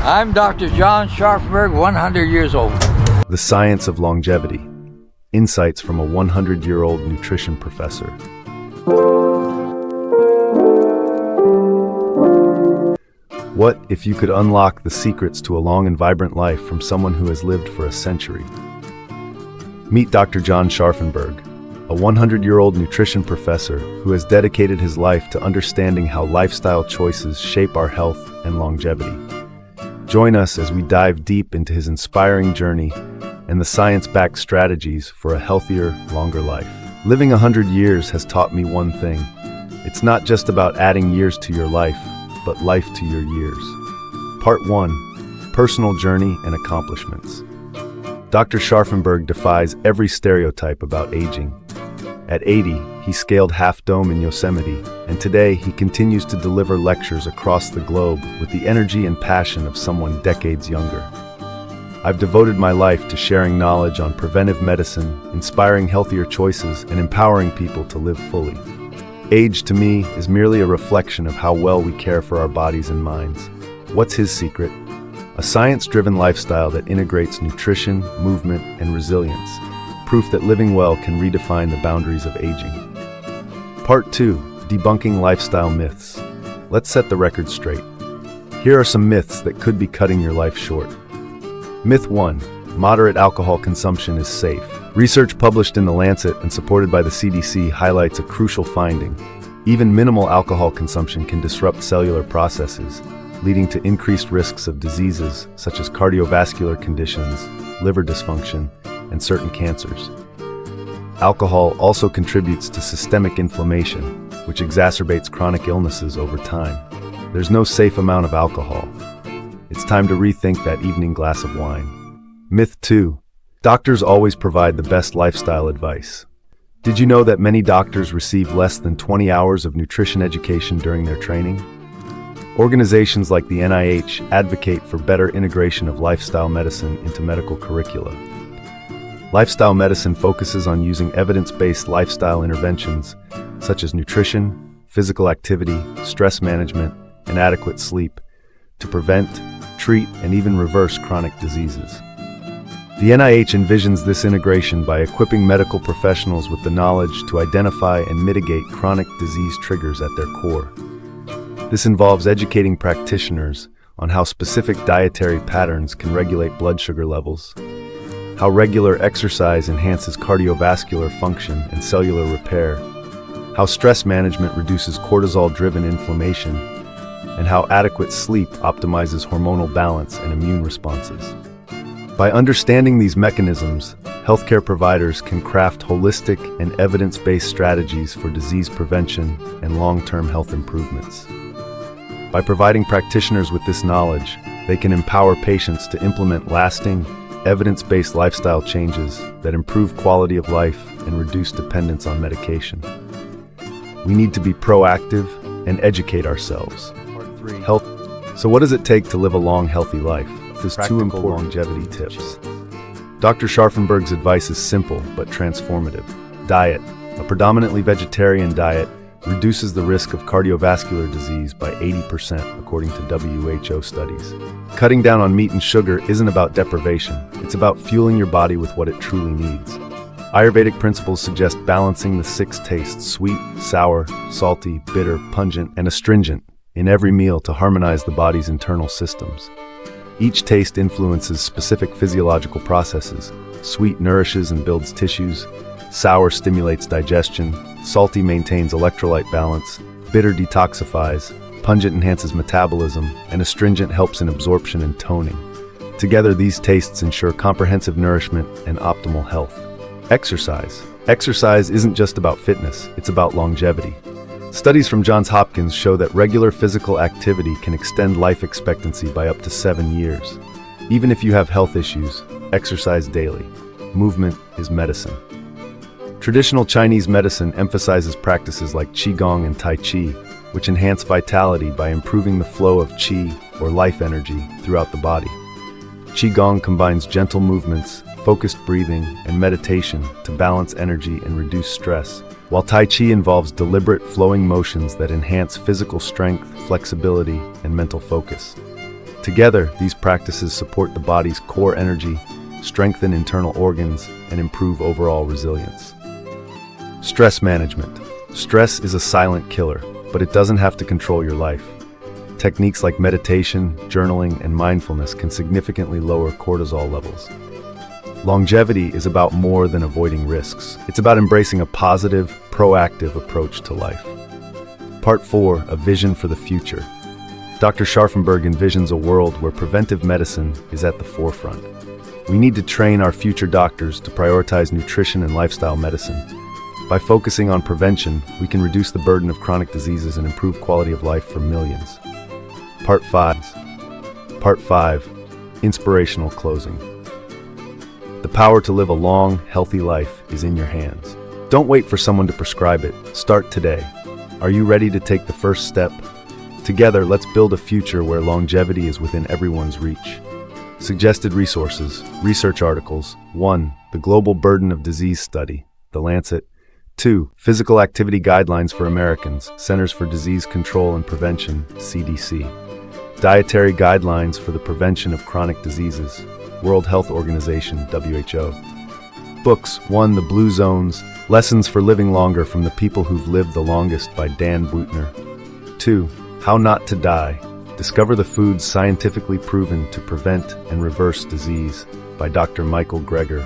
I'm Dr. John Scharffenberg, 100 years old. The science of longevity. Insights from a 100-year-old nutrition professor. What if you could unlock the secrets to a long and vibrant life from someone who has lived for a century? Meet Dr. John Scharffenberg, a 100-year-old nutrition professor who has dedicated his life to understanding how lifestyle choices shape our health and longevity. Join us as we dive deep into his inspiring journey and the science-backed strategies for a healthier, longer life. Living 100 years has taught me one thing. It's not just about adding years to your life, but life to your years. Part 1. Personal Journey and Accomplishments. Dr. Scharffenberg defies every stereotype about aging. At 80, he scaled Half Dome in Yosemite, and today he continues to deliver lectures across the globe with the energy and passion of someone decades younger. I've devoted my life to sharing knowledge on preventive medicine, inspiring healthier choices, and empowering people to live fully. Age, to me, is merely a reflection of how well we care for our bodies and minds. What's his secret? A science-driven lifestyle that integrates nutrition, movement, and resilience. Proof that living well can redefine the boundaries of aging. Part 2. Debunking lifestyle myths. Let's set the record straight. Here are some myths that could be cutting your life short. Myth 1. Moderate alcohol consumption is safe. Research published in The Lancet and supported by the CDC highlights a crucial finding. Even minimal alcohol consumption can disrupt cellular processes, leading to increased risks of diseases such as cardiovascular conditions, liver dysfunction, and certain cancers. Alcohol also contributes to systemic inflammation, which exacerbates chronic illnesses over time. There's no safe amount of alcohol. It's time to rethink that evening glass of wine. Myth 2. Doctors always provide the best lifestyle advice. Did you know that many doctors receive less than 20 hours of nutrition education during their training? Organizations like the NIH advocate for better integration of lifestyle medicine into medical curricula. Lifestyle medicine focuses on using evidence-based lifestyle interventions such as nutrition, physical activity, stress management, and adequate sleep to prevent, treat, and even reverse chronic diseases. The NIH envisions this integration by equipping medical professionals with the knowledge to identify and mitigate chronic disease triggers at their core. This involves educating practitioners on how specific dietary patterns can regulate blood sugar levels, how regular exercise enhances cardiovascular function and cellular repair, how stress management reduces cortisol-driven inflammation, and how adequate sleep optimizes hormonal balance and immune responses. By understanding these mechanisms, healthcare providers can craft holistic and evidence-based strategies for disease prevention and long-term health improvements. By providing practitioners with this knowledge, they can empower patients to implement lasting, evidence-based lifestyle changes that improve quality of life and reduce dependence on medication. We need to be proactive and educate ourselves. Part 3. Health. So what does it take to live a long, healthy life? There's two important longevity tips. Dr. Scharffenberg's advice is simple but transformative. Diet. A predominantly vegetarian diet reduces the risk of cardiovascular disease by 80%, according to WHO studies. Cutting down on meat and sugar isn't about deprivation, it's about fueling your body with what it truly needs. Ayurvedic principles suggest balancing the 6 tastes: sweet, sour, salty, bitter, pungent, and astringent in every meal to harmonize the body's internal systems. Each taste influences specific physiological processes. Sweet nourishes and builds tissues, sour stimulates digestion, salty maintains electrolyte balance, bitter detoxifies, pungent enhances metabolism, and astringent helps in absorption and toning. Together, these tastes ensure comprehensive nourishment and optimal health. Exercise. Exercise isn't just about fitness, it's about longevity. Studies from Johns Hopkins show that regular physical activity can extend life expectancy by up to 7 years. Even if you have health issues, exercise daily. Movement is medicine. Traditional Chinese medicine emphasizes practices like Qigong and Tai Chi, which enhance vitality by improving the flow of Qi, or life energy, throughout the body. Qigong combines gentle movements, focused breathing, and meditation to balance energy and reduce stress, while Tai Chi involves deliberate flowing motions that enhance physical strength, flexibility, and mental focus. Together, these practices support the body's core energy, strengthen internal organs, and improve overall resilience. Stress management. Stress is a silent killer, but it doesn't have to control your life. Techniques like meditation, journaling, and mindfulness can significantly lower cortisol levels. Longevity is about more than avoiding risks. It's about embracing a positive, proactive approach to life. Part 4, a vision for the future. Dr. Scharffenberg envisions a world where preventive medicine is at the forefront. We need to train our future doctors to prioritize nutrition and lifestyle medicine. By focusing on prevention, we can reduce the burden of chronic diseases and improve quality of life for millions. Part 5, inspirational closing. The power to live a long, healthy life is in your hands. Don't wait for someone to prescribe it. Start today. Are you ready to take the first step? Together, let's build a future where longevity is within everyone's reach. Suggested resources, research articles. 1. The Global Burden of Disease Study, The Lancet. 2. Physical Activity Guidelines for Americans, Centers for Disease Control and Prevention, CDC. Dietary Guidelines for the Prevention of Chronic Diseases, World Health Organization, WHO. Books. 1. The Blue Zones, Lessons for Living Longer from the People Who've Lived the Longest by Dan Buettner. 2. How Not to Die, Discover the Foods Scientifically Proven to Prevent and Reverse Disease by Dr. Michael Greger.